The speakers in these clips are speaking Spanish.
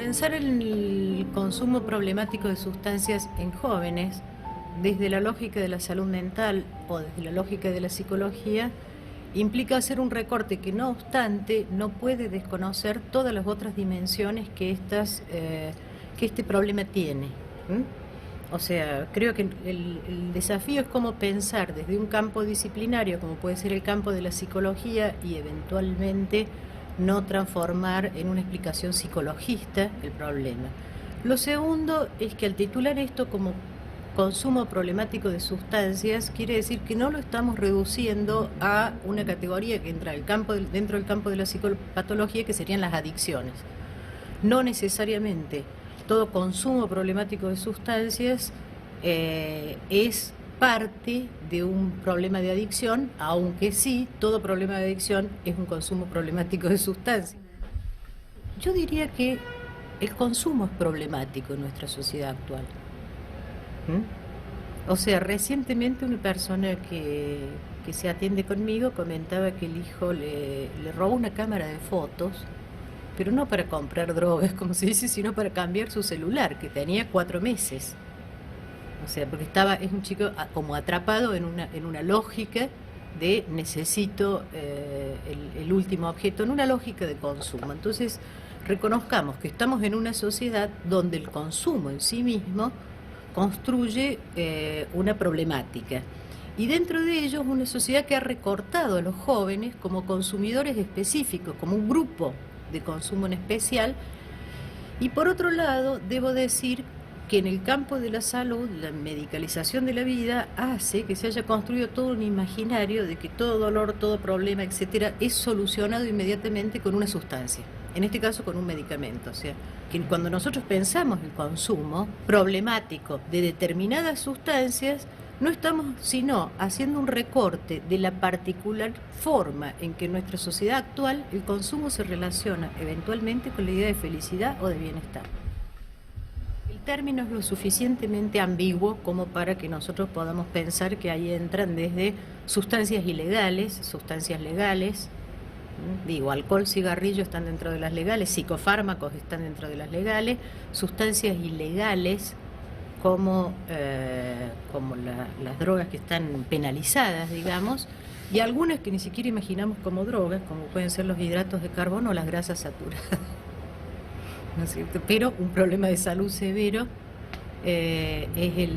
pensar en el consumo problemático de sustancias en jóvenes, desde la lógica de la salud mental o desde la lógica de la psicología, implica hacer un recorte que, no obstante, no puede desconocer todas las otras dimensiones que este problema tiene. O sea, creo que el desafío es cómo pensar desde un campo disciplinario, como puede ser el campo de la psicología, y eventualmente no transformar en una explicación psicologista el problema. Lo segundo es que al titular esto como consumo problemático de sustancias, quiere decir que no lo estamos reduciendo a una categoría que entra dentro del campo de la psicopatología, que serían las adicciones. No necesariamente todo consumo problemático de sustancias es parte de un problema de adicción, aunque sí, todo problema de adicción es un consumo problemático de sustancias. Yo diría que el consumo es problemático en nuestra sociedad actual. O sea, recientemente una persona que se atiende conmigo comentaba que el hijo le robó una cámara de fotos, pero no para comprar drogas, como se dice, sino para cambiar su celular, que tenía 4 meses. O sea, porque es un chico como atrapado en una lógica de necesito el último objeto, en una lógica de consumo. Entonces, reconozcamos que estamos en una sociedad donde el consumo en sí mismo construye una problemática. Y dentro de ellos una sociedad que ha recortado a los jóvenes como consumidores específicos, como un grupo de consumo en especial. Y por otro lado, debo decir que en el campo de la salud, la medicalización de la vida hace que se haya construido todo un imaginario de que todo dolor, todo problema, etcétera, es solucionado inmediatamente con una sustancia. En este caso con un medicamento. O sea, que cuando nosotros pensamos el consumo problemático de determinadas sustancias, no estamos sino haciendo un recorte de la particular forma en que en nuestra sociedad actual el consumo se relaciona eventualmente con la idea de felicidad o de bienestar. El término es lo suficientemente ambiguo como para que nosotros podamos pensar que ahí entran desde sustancias ilegales, sustancias legales. Digo, alcohol, cigarrillo están dentro de las legales, psicofármacos están dentro de las legales, sustancias ilegales como las drogas que están penalizadas, digamos, y algunas que ni siquiera imaginamos como drogas, como pueden ser los hidratos de carbono o las grasas saturadas. ¿No es cierto? Pero un problema de salud severo es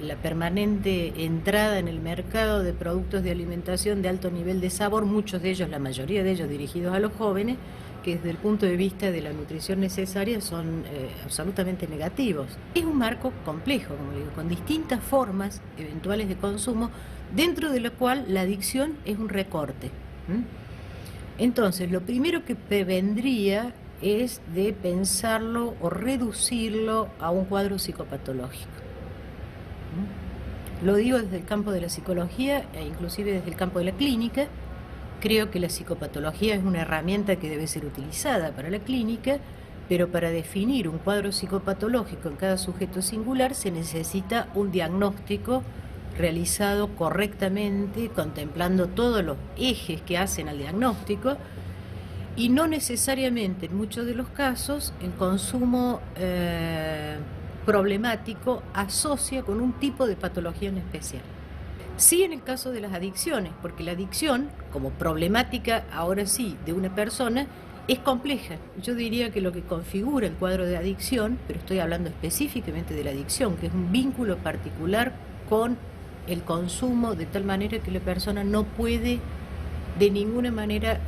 la permanente entrada en el mercado de productos de alimentación de alto nivel de sabor, muchos de ellos, la mayoría de ellos dirigidos a los jóvenes, que desde el punto de vista de la nutrición necesaria son absolutamente negativos. Es un marco complejo, como digo, con distintas formas eventuales de consumo, dentro de lo cual la adicción es un recorte. Entonces, lo primero que prevendría es de pensarlo o reducirlo a un cuadro psicopatológico. Lo digo desde el campo de la psicología e inclusive desde el campo de la clínica. Creo que la psicopatología es una herramienta que debe ser utilizada para la clínica, pero para definir un cuadro psicopatológico en cada sujeto singular se necesita un diagnóstico realizado correctamente, contemplando todos los ejes que hacen al diagnóstico. Y no necesariamente, en muchos de los casos, el consumo problemático asocia con un tipo de patología en especial. Sí, en el caso de las adicciones, porque la adicción, como problemática, ahora sí, de una persona, es compleja. Yo diría que lo que configura el cuadro de adicción, pero estoy hablando específicamente de la adicción, que es un vínculo particular con el consumo, de tal manera que la persona no puede de ninguna manera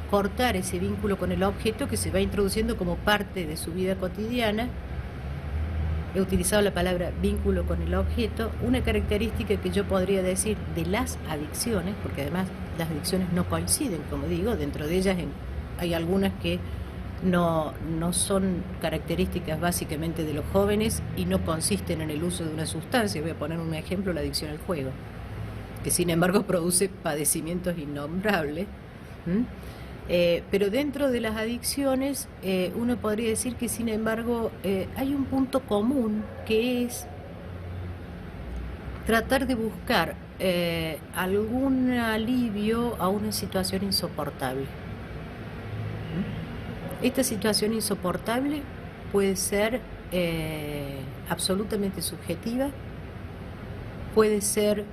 cortar ese vínculo con el objeto que se va introduciendo como parte de su vida cotidiana. He utilizado la palabra vínculo con el objeto, una característica que yo podría decir de las adicciones, porque además las adicciones no coinciden, como digo, dentro de ellas hay algunas que no son características básicamente de los jóvenes y no consisten en el uso de una sustancia. Voy a poner un ejemplo, la adicción al juego, que sin embargo produce padecimientos innombrables. Pero dentro de las adicciones uno podría decir que sin embargo hay un punto común, que es tratar de buscar algún alivio a una situación insoportable. Esta situación insoportable puede ser absolutamente subjetiva, puede ser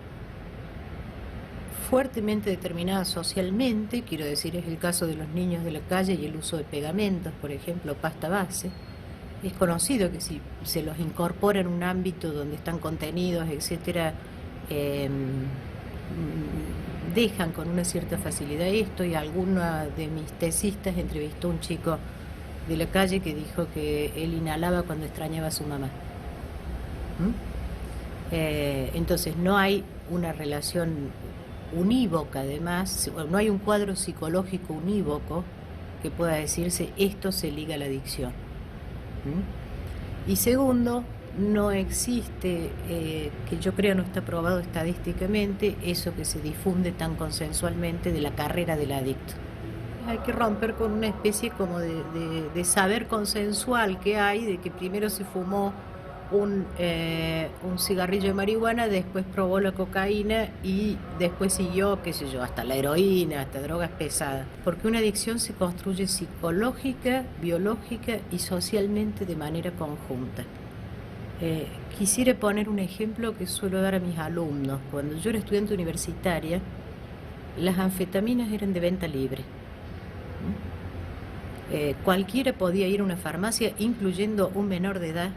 fuertemente determinada socialmente, quiero decir, es el caso de los niños de la calle y el uso de pegamentos, por ejemplo, pasta base. Es conocido que si se los incorpora en un ámbito donde están contenidos, etcétera, dejan con una cierta facilidad esto, y alguna de mis tesistas entrevistó a un chico de la calle que dijo que él inhalaba cuando extrañaba a su mamá. Entonces no hay una relación unívoca, además, no hay un cuadro psicológico unívoco que pueda decirse esto se liga a la adicción. Y segundo, no existe, que yo creo no está probado estadísticamente, eso que se difunde tan consensualmente de la carrera del adicto. Hay que romper con una especie como de saber consensual que hay, de que primero se fumó un cigarrillo de marihuana, después probó la cocaína y después siguió, qué sé yo, hasta la heroína, hasta drogas pesadas. Porque una adicción se construye psicológica, biológica y socialmente de manera conjunta. Quisiera poner un ejemplo que suelo dar a mis alumnos. Cuando yo era estudiante universitaria, las anfetaminas eran de venta libre. Cualquiera podía ir a una farmacia, incluyendo un menor de edad,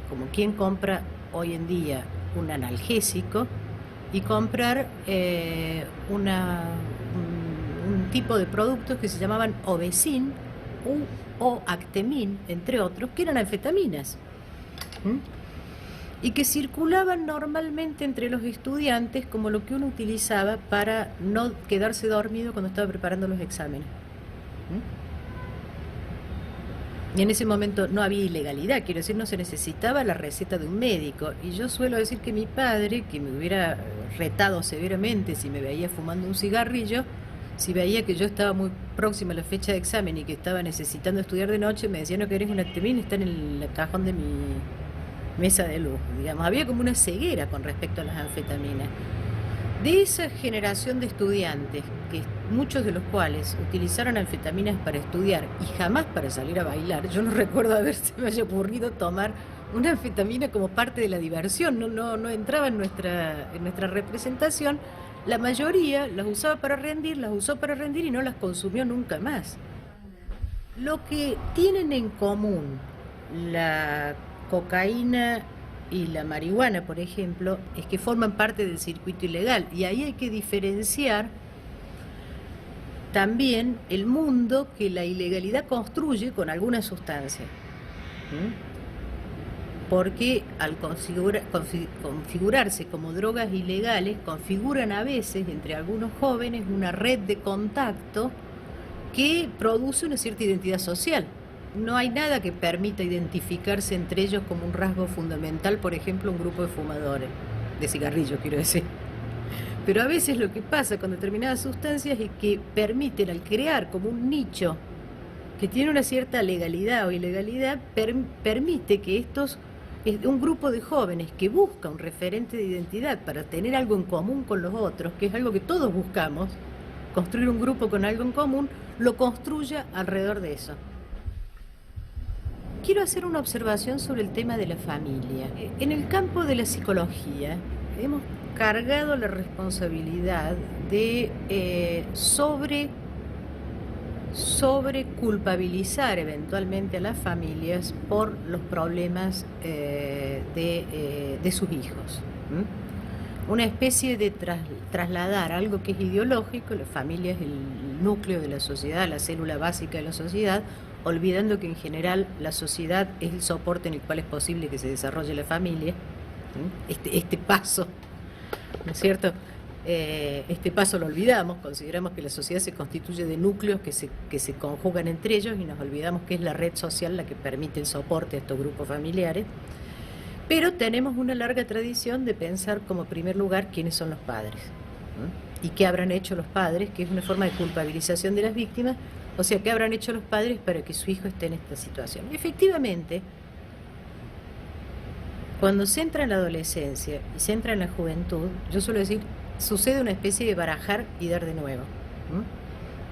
como quien compra hoy en día un analgésico, y comprar un tipo de productos que se llamaban Ovesin o Actemin, entre otros, que eran anfetaminas, y que circulaban normalmente entre los estudiantes como lo que uno utilizaba para no quedarse dormido cuando estaba preparando los exámenes. Y en ese momento no había ilegalidad, quiero decir, no se necesitaba la receta de un médico. Y yo suelo decir que mi padre, que me hubiera retado severamente si me veía fumando un cigarrillo, si veía que yo estaba muy próxima a la fecha de examen y que estaba necesitando estudiar de noche, me decía: no querés un Actemin, está en el cajón de mi mesa de luz. Digamos, había como una ceguera con respecto a las anfetaminas. De esa generación de estudiantes, que muchos de los cuales utilizaron anfetaminas para estudiar y jamás para salir a bailar, yo no recuerdo haberse me haya ocurrido tomar una anfetamina como parte de la diversión, no entraba en nuestra representación. La mayoría las usaba para rendir, las usó para rendir y no las consumió nunca más. Lo que tienen en común la cocaína y la marihuana, por ejemplo, es que forman parte del circuito ilegal, y ahí hay que diferenciar también el mundo que la ilegalidad construye con alguna sustancia. Porque al configurarse como drogas ilegales, configuran a veces entre algunos jóvenes una red de contacto que produce una cierta identidad social. No hay nada que permita identificarse entre ellos como un rasgo fundamental, por ejemplo, un grupo de fumadores, de cigarrillos, quiero decir. Pero a veces lo que pasa con determinadas sustancias es que permiten, al crear como un nicho que tiene una cierta legalidad o ilegalidad, permite que un grupo de jóvenes que busca un referente de identidad para tener algo en común con los otros, que es algo que todos buscamos, construir un grupo con algo en común, lo construya alrededor de eso. Quiero hacer una observación sobre el tema de la familia. En el campo de la psicología hemos cargado la responsabilidad de sobre culpabilizar eventualmente a las familias por los problemas de sus hijos. Una especie de trasladar algo que es ideológico. La familia es el núcleo de la sociedad, la célula básica de la sociedad, olvidando que en general la sociedad es el soporte en el cual es posible que se desarrolle la familia. Este paso, ¿no es cierto? Este paso lo olvidamos, consideramos que la sociedad se constituye de núcleos que se conjugan entre ellos, y nos olvidamos que es la red social la que permite el soporte a estos grupos familiares. Pero tenemos una larga tradición de pensar como primer lugar quiénes son los padres, y qué habrán hecho los padres, que es una forma de culpabilización de las víctimas. O sea, ¿qué habrán hecho los padres para que su hijo esté en esta situación? Efectivamente, cuando se entra en la adolescencia y se entra en la juventud, yo suelo decir, sucede una especie de barajar y dar de nuevo.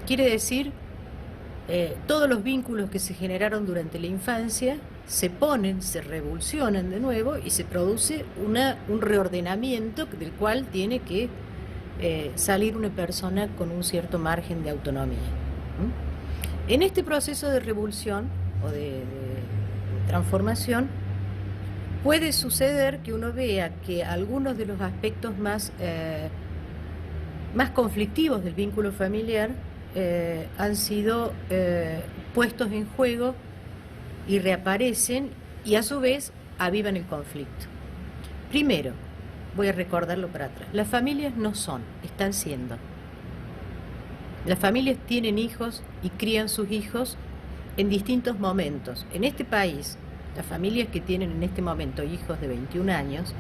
Quiere decir, todos los vínculos que se generaron durante la infancia se ponen, se revulsionan de nuevo y se produce un reordenamiento del cual tiene que salir una persona con un cierto margen de autonomía. ¿Mm? En este proceso de revulsión o de transformación puede suceder que uno vea que algunos de los aspectos más conflictivos del vínculo familiar han sido puestos en juego y reaparecen y a su vez avivan el conflicto. Primero, voy a recordarlo para atrás, las familias no son, están siendo. Las familias tienen hijos y crían sus hijos en distintos momentos. En este país, las familias que tienen en este momento hijos de 21 años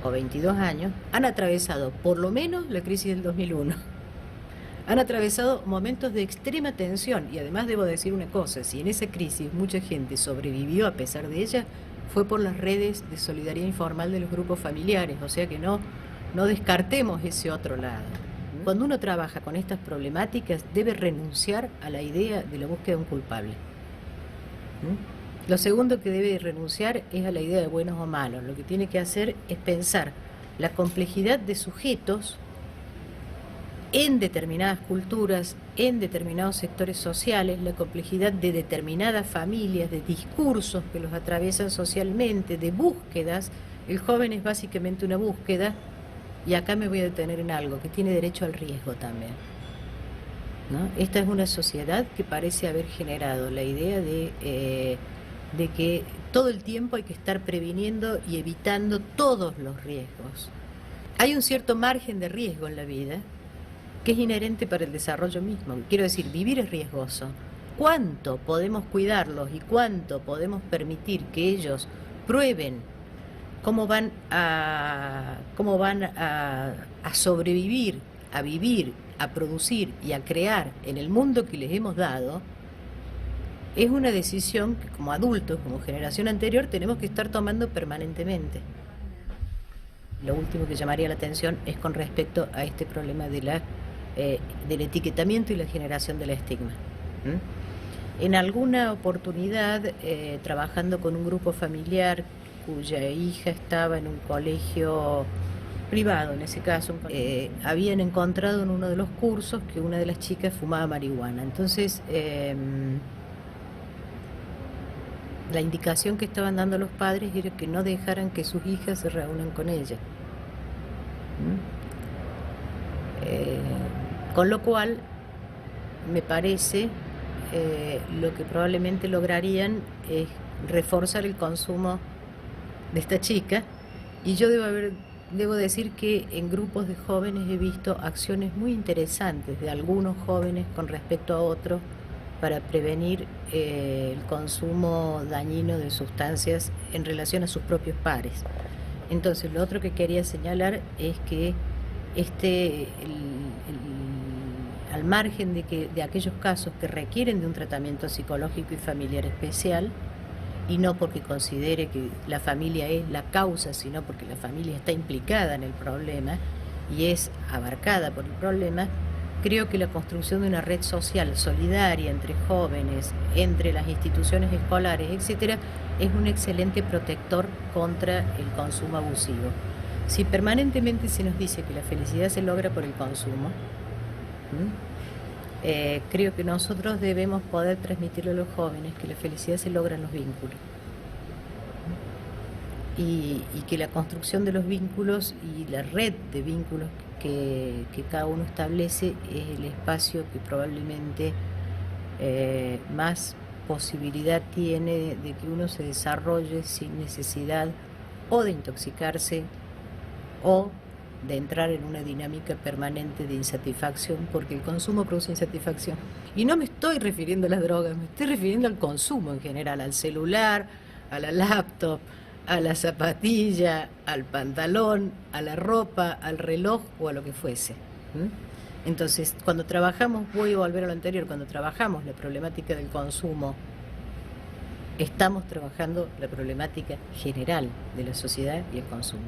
o 22 años han atravesado por lo menos la crisis del 2001. Han atravesado momentos de extrema tensión y además debo decir una cosa, si en esa crisis mucha gente sobrevivió a pesar de ella, fue por las redes de solidaridad informal de los grupos familiares, o sea que no descartemos ese otro lado. Cuando uno trabaja con estas problemáticas debe renunciar a la idea de la búsqueda de un culpable. Lo segundo que debe renunciar es a la idea de buenos o malos. Lo que tiene que hacer es pensar la complejidad de sujetos en determinadas culturas, en determinados sectores sociales, la complejidad de determinadas familias, de discursos que los atraviesan socialmente, de búsquedas. El joven es básicamente una búsqueda, y acá me voy a detener en algo, que tiene derecho al riesgo también, ¿no? Esta es una sociedad que parece haber generado la idea de que todo el tiempo hay que estar previniendo y evitando todos los riesgos. Hay un cierto margen de riesgo en la vida que es inherente para el desarrollo mismo. Quiero decir, vivir es riesgoso. ¿Cuánto podemos cuidarlos y cuánto podemos permitir que ellos prueben cómo van a sobrevivir, a vivir, a producir y a crear en el mundo que les hemos dado? Es una decisión que como adultos, como generación anterior, tenemos que estar tomando permanentemente. Lo último que llamaría la atención es con respecto a este problema del etiquetamiento y la generación del estigma. En alguna oportunidad, trabajando con un grupo familiar cuya hija estaba en un colegio privado, en ese caso, habían encontrado en uno de los cursos que una de las chicas fumaba marihuana. Entonces, la indicación que estaban dando los padres era que no dejaran que sus hijas se reúnan con ella. Con lo cual, me parece, lo que probablemente lograrían es reforzar el consumo de esta chica, y yo debo decir que en grupos de jóvenes he visto acciones muy interesantes de algunos jóvenes con respecto a otros para prevenir el consumo dañino de sustancias en relación a sus propios pares. Entonces, lo otro que quería señalar es que al margen de aquellos casos que requieren de un tratamiento psicológico y familiar especial, y no porque considere que la familia es la causa, sino porque la familia está implicada en el problema y es abarcada por el problema, creo que la construcción de una red social solidaria entre jóvenes, entre las instituciones escolares, etcétera, es un excelente protector contra el consumo abusivo. Si permanentemente se nos dice que la felicidad se logra por el consumo, creo que nosotros debemos poder transmitirle a los jóvenes que la felicidad se logra en los vínculos. Y que la construcción de los vínculos y la red de vínculos que cada uno establece es el espacio que probablemente más posibilidad tiene de que uno se desarrolle sin necesidad o de intoxicarse o de entrar en una dinámica permanente de insatisfacción, porque el consumo produce insatisfacción. Y no me estoy refiriendo a las drogas, me estoy refiriendo al consumo en general, al celular, a la laptop, a la zapatilla, al pantalón, a la ropa, al reloj o a lo que fuese. Entonces, cuando trabajamos, voy a volver a lo anterior, cuando trabajamos la problemática del consumo, estamos trabajando la problemática general de la sociedad y el consumo.